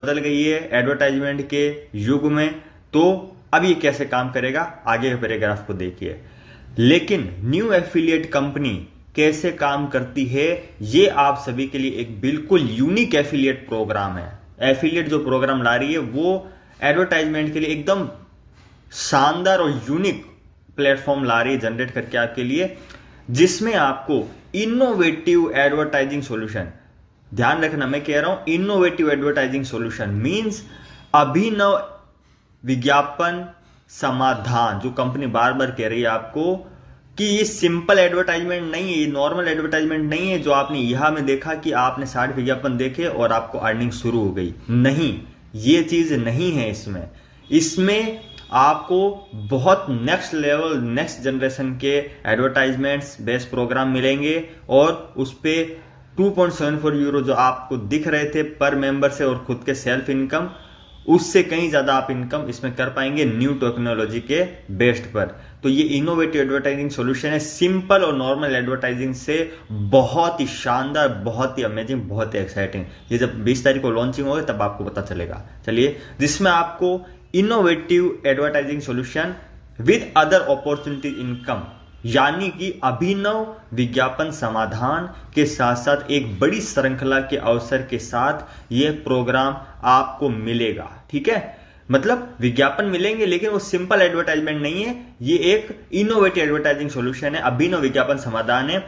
बदल गई है एडवर्टाइजमेंट के युग में, तो अब ये कैसे काम करेगा आगे के पैराग्राफ को देखिए। लेकिन न्यू एफिलिएट कंपनी कैसे काम करती है, ये आप सभी के लिए एक बिल्कुल यूनिक एफिलिएट प्रोग्राम है। एफिलिएट जो प्रोग्राम ला रही है वो एडवर्टाइजमेंट के लिए एकदम शानदार और यूनिक प्लेटफॉर्म ला रही है जनरेट करके आपके लिए, जिसमें आपको इनोवेटिव एडवर्टाइजिंग सॉल्यूशन, ध्यान रखना मैं कह रहा हूं इनोवेटिव एडवर्टाइजिंग सॉल्यूशन मींस अभिनव विज्ञापन समाधान, जो कंपनी बार बार कह रही है आपको कि ये सिंपल एडवर्टाइजमेंट नहीं है, ये नॉर्मल एडवर्टाइजमेंट नहीं है जो आपने यहां में देखा कि आपने 60 विज्ञापन देखे और आपको अर्निंग शुरू हो गई। नहीं, ये चीज नहीं है। इसमें आपको बहुत नेक्स्ट लेवल नेक्स्ट जनरेशन के एडवर्टाइजमेंट्स बेस्ड प्रोग्राम मिलेंगे और उस पे 2.74 यूरो जो आपको दिख रहे थे पर मेंबर से और खुद के सेल्फ इनकम, उससे कहीं ज्यादा आप इनकम इसमें कर पाएंगे न्यू टेक्नोलॉजी के बेस्ड पर। तो ये इनोवेटिव एडवर्टाइजिंग सॉल्यूशन है, सिंपल और नॉर्मल एडवर्टाइजिंग से बहुत ही शानदार, बहुत ही अमेजिंग, बहुत ही एक्साइटिंग। ये जब 20 तारीख को लॉन्चिंग होगा तब आपको पता चलेगा। चलिए, जिसमें आपको innovative advertising solution with other opportunity income, यानी कि अभिनव विज्ञापन समाधान के साथ साथ एक बड़ी श्रृंखला के अवसर के साथ यह प्रोग्राम आपको मिलेगा। ठीक है, मतलब विज्ञापन मिलेंगे लेकिन वो सिंपल एडवर्टाइजमेंट नहीं है, ये एक इनोवेटिव एडवर्टाइजिंग सॉल्यूशन है, अभिनव विज्ञापन समाधान है,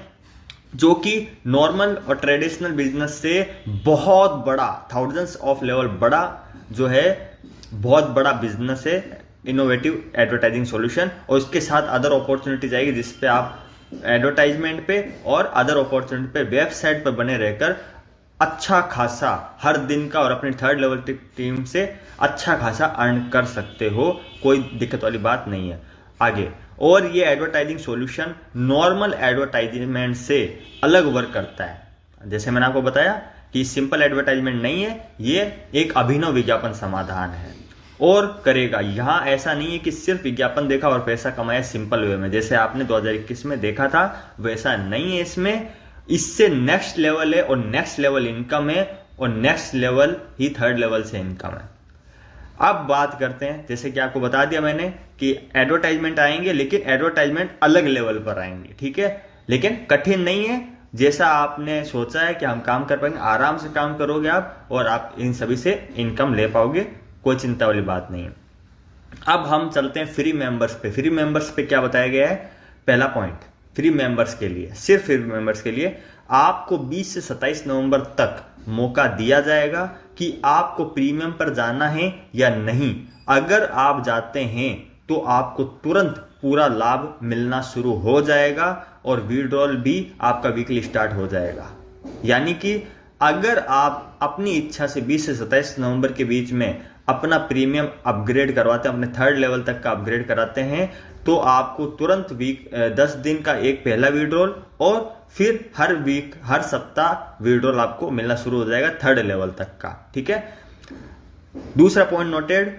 जो कि नॉर्मल और ट्रेडिशनल बिजनेस से बहुत बड़ा, थाउजेंड्स ऑफ लेवल बड़ा जो है, बहुत बड़ा बिजनेस है इनोवेटिव एडवर्टाइजिंग सॉल्यूशन। और उसके साथ अदर अपॉर्चुनिटीज आएगी जिसपे आप एडवर्टाइजमेंट पे और अदर अपॉर्चुनिटी पे वेबसाइट पर बने रहकर अच्छा खासा हर दिन का और अपनी थर्ड लेवल टीम से अच्छा खासा अर्न कर सकते हो, कोई दिक्कत वाली बात नहीं है। आगे, और ये एडवर्टाइजिंग सॉल्यूशन नॉर्मल एडवर्टाइजमेंट से अलग वर्क करता है। जैसे मैंने आपको बताया कि सिंपल एडवर्टाइजमेंट नहीं है, ये एक अभिनव विज्ञापन समाधान है और करेगा। यहां ऐसा नहीं है कि सिर्फ विज्ञापन देखा और पैसा कमाया सिंपल वे में, जैसे आपने 2021 में देखा था, वैसा नहीं है। इससे नेक्स्ट लेवल है और नेक्स्ट लेवल इनकम है और नेक्स्ट लेवल ही थर्ड लेवल से इनकम है। अब बात करते हैं, जैसे कि आपको बता दिया मैंने कि एडवर्टाइजमेंट आएंगे लेकिन एडवर्टाइजमेंट अलग लेवल पर आएंगे। ठीक है, लेकिन कठिन नहीं है, जैसा आपने सोचा है कि हम काम कर पाएंगे, आराम से काम करोगे आप और आप इन सभी से इनकम ले पाओगे, कोई चिंता वाली बात नहीं है। अब हम चलते हैं फ्री मेंबर्स पे। फ्री मेंबर्स पे क्या बताया गया है? पहला पॉइंट, फ्री मेंबर्स के लिए, सिर्फ फ्री मेंबर्स के लिए आपको 20 से 27 नवंबर तक मौका दिया जाएगा कि आपको प्रीमियम पर जाना है या नहीं। अगर आप जाते हैं तो आपको तुरंत पूरा लाभ मिलना शुरू हो जाएगा और विड्रॉल भी आपका वीकली स्टार्ट हो जाएगा। यानी कि अगर आप अपनी इच्छा से 20 से 27 नवंबर के बीच में अपना प्रीमियम अपग्रेड करवाते हैं, अपने थर्ड लेवल तक का अपग्रेड कराते हैं, तो आपको तुरंत 10 दिन का एक पहला विड्रॉल और फिर हर वीक, हर सप्ताह विड्रॉल आपको मिलना शुरू हो जाएगा थर्ड लेवल तक का। ठीक है, दूसरा पॉइंट नोटेड,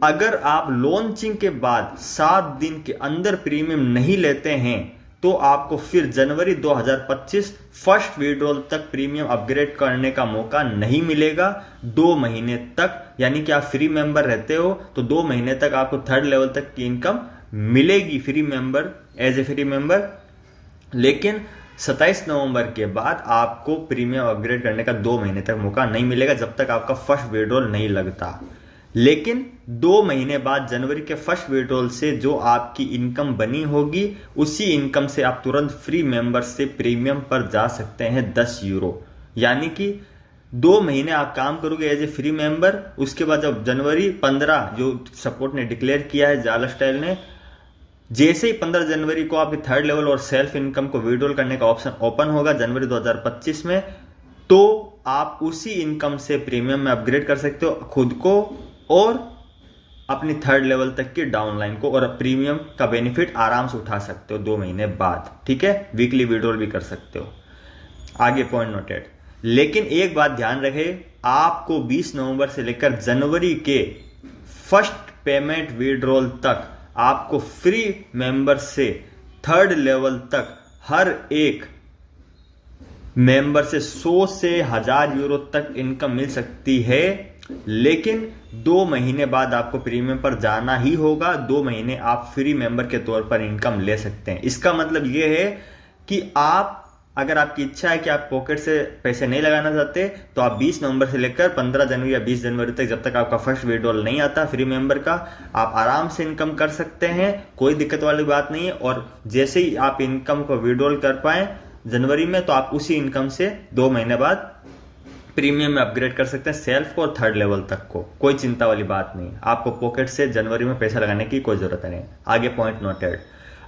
अगर आप लॉन्चिंग के बाद 7 दिन के अंदर प्रीमियम नहीं लेते हैं तो आपको फिर जनवरी 2025 फर्स्ट विड्रॉल तक प्रीमियम अपग्रेड करने का मौका नहीं मिलेगा 2 महीने तक। यानी कि आप फ्री मेंबर रहते हो तो 2 महीने तक आपको थर्ड लेवल तक की इनकम मिलेगी free member, as a free member. लेकिन 27 नवंबर के बाद आपको प्रीमियम अपग्रेड करने का 2 महीने तक मौका नहीं मिलेगा जब तक आपका फर्स्ट विड्रॉल नहीं लगता। लेकिन 2 महीने बाद जनवरी के फर्स्ट विड्रॉल से जो आपकी इनकम बनी होगी, उसी इनकम से आप तुरंत फ्री मेंबर से प्रीमियम पर जा सकते हैं 10 यूरो। यानी कि 2 महीने आप काम करोगे एज ए फ्री मेंबर, उसके बाद जब जनवरी 15 जो सपोर्ट ने डिक्लेयर किया है जाला स्टाइल ने, जैसे ही 15 जनवरी को आपके थर्ड लेवल और सेल्फ इनकम को विड्रॉल करने का ऑप्शन ओपन होगा जनवरी 2025 में, तो आप उसी इनकम से प्रीमियम में अपग्रेड कर सकते हो खुद को और अपनी थर्ड लेवल तक की डाउनलाइन को, और प्रीमियम का बेनिफिट आराम से उठा सकते हो 2 महीने बाद। ठीक है, वीकली विड्रॉल भी कर सकते हो। आगे पॉइंट नोटेड, लेकिन एक बात ध्यान रहे, आपको 20 नवंबर से लेकर जनवरी के फर्स्ट पेमेंट विड्रॉल तक आपको फ्री मेंबर से थर्ड लेवल तक हर एक मेंबर से 100 से 1000 यूरो तक इनकम मिल सकती है लेकिन 2 महीने बाद आपको प्रीमियम पर जाना ही होगा। 2 महीने आप फ्री मेंबर के तौर पर इनकम ले सकते हैं। इसका मतलब यह है कि आप, अगर आपकी इच्छा है कि आप पॉकेट से पैसे नहीं लगाना चाहते, तो आप 20 नवंबर से लेकर 15 जनवरी या 20 जनवरी तक, जब तक आपका फर्स्ट विड्रॉल नहीं आता फ्री मेंबर का, आप आराम से इनकम कर सकते हैं। कोई दिक्कत वाली बात नहीं है। और जैसे ही आप इनकम को विड्रॉल कर पाए जनवरी में, तो आप उसी इनकम से 2 महीने बाद प्रीमियम में अपग्रेड कर सकते हैं, सेल्फ को और 3rd लेवल तक को। कोई चिंता वाली बात नहीं, आपको पॉकेट से जनवरी में पैसा लगाने की कोई जरूरत नहीं। आगे पॉइंट नोटेड,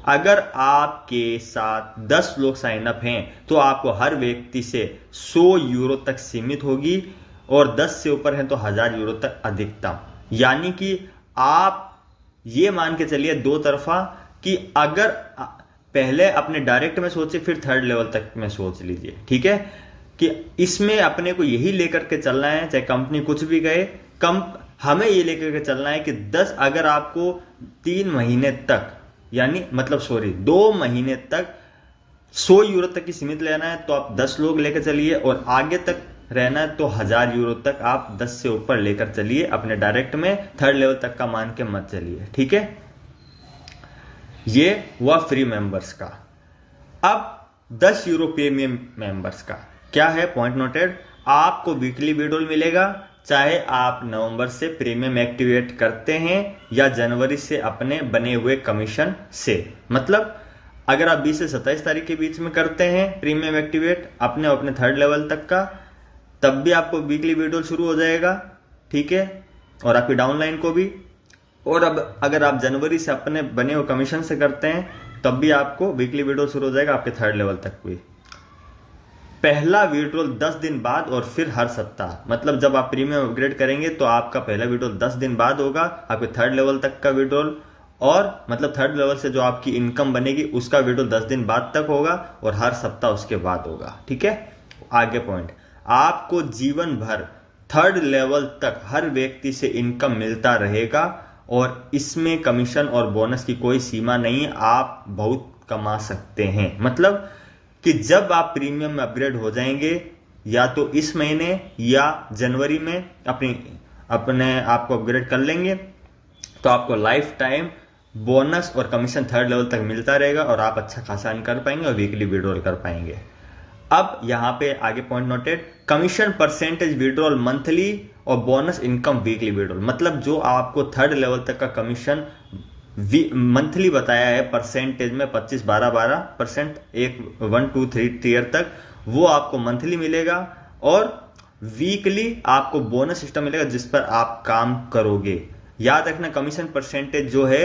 अगर आपके साथ 10 लोग साइन अप हैं तो आपको हर व्यक्ति से 100 यूरो तक सीमित होगी, और 10 से ऊपर हैं तो 1000 यूरो तक अधिकतम। यानी कि आप ये मान के चलिए दो तरफा, कि अगर पहले अपने डायरेक्ट में सोचे, फिर 3rd लेवल तक में सोच लीजिए, ठीक है, कि इसमें अपने को यही लेकर के चलना है, चाहे कंपनी कुछ भी कहे, हमें ये लेकर के चलना है कि 10, अगर आपको 3 महीने तक, यानी मतलब 2 महीने तक 100 यूरो तक की सीमित लेना है, तो आप 10 लोग लेकर चलिए, और आगे तक रहना है तो 1000 यूरो तक आप 10 से ऊपर लेकर चलिए अपने डायरेक्ट में। 3rd लेवल तक का मान के मत चलिए, ठीक है। ये हुआ फ्री मेंबर्स का। अब 10 यूरो प्रीमियम मेंबर्स का क्या है, पॉइंट नोटेड। आपको वीकली विड्रॉल मिलेगा, चाहे आप नवंबर से प्रीमियम एक्टिवेट करते हैं या जनवरी से अपने बने हुए कमीशन से। मतलब अगर आप 20 से 27 तारीख के बीच में करते हैं प्रीमियम एक्टिवेट अपने 3rd लेवल तक का, तब भी आपको वीकली विड्रॉल शुरू हो जाएगा, ठीक है, और आपकी डाउनलाइन को भी। और अब अगर आप जनवरी से अपने बने हुए कमीशन से करते हैं, तब भी आपको वीकली विड्रॉल शुरू हो जाएगा आपके 3rd लेवल तक भी। पहला विड्रॉल 10 दिन बाद, और फिर हर सप्ताह। मतलब जब आप प्रीमियम अपग्रेड करेंगे तो आपका पहला विड्रॉल 10 दिन बाद होगा, आपके 3rd लेवल तक का विड्रॉल, और मतलब 3rd लेवल से जो आपकी इनकम बनेगी उसका विड्रॉल 10 दिन बाद तक होगा, और हर सप्ताह उसके बाद होगा, ठीक है। आगे पॉइंट, आपको जीवन भर 3rd लेवल तक हर व्यक्ति से इनकम मिलता रहेगा, और इसमें कमीशन और बोनस की कोई सीमा नहीं है, आप बहुत कमा सकते हैं। मतलब कि जब आप प्रीमियम में अपग्रेड हो जाएंगे, या तो इस महीने या जनवरी में अपने आप को अपग्रेड कर लेंगे, तो आपको लाइफ टाइम बोनस और कमीशन 3rd लेवल तक मिलता रहेगा, और आप अच्छा खासा अर्न कर पाएंगे और वीकली विड्रॉल कर पाएंगे। अब यहां पे आगे point noted, commission percentage withdrawal monthly और बोनस इनकम वीकली विड्रॉल। मतलब जो आपको 3rd लेवल तक का कमीशन मंथली बताया है परसेंटेज में 25, 12, 12%, 1, 2, 3 टीयर तक, वो आपको मंथली मिलेगा, और वीकली आपको बोनस सिस्टम मिलेगा जिस पर आप काम करोगे। याद रखना, कमीशन परसेंटेज जो है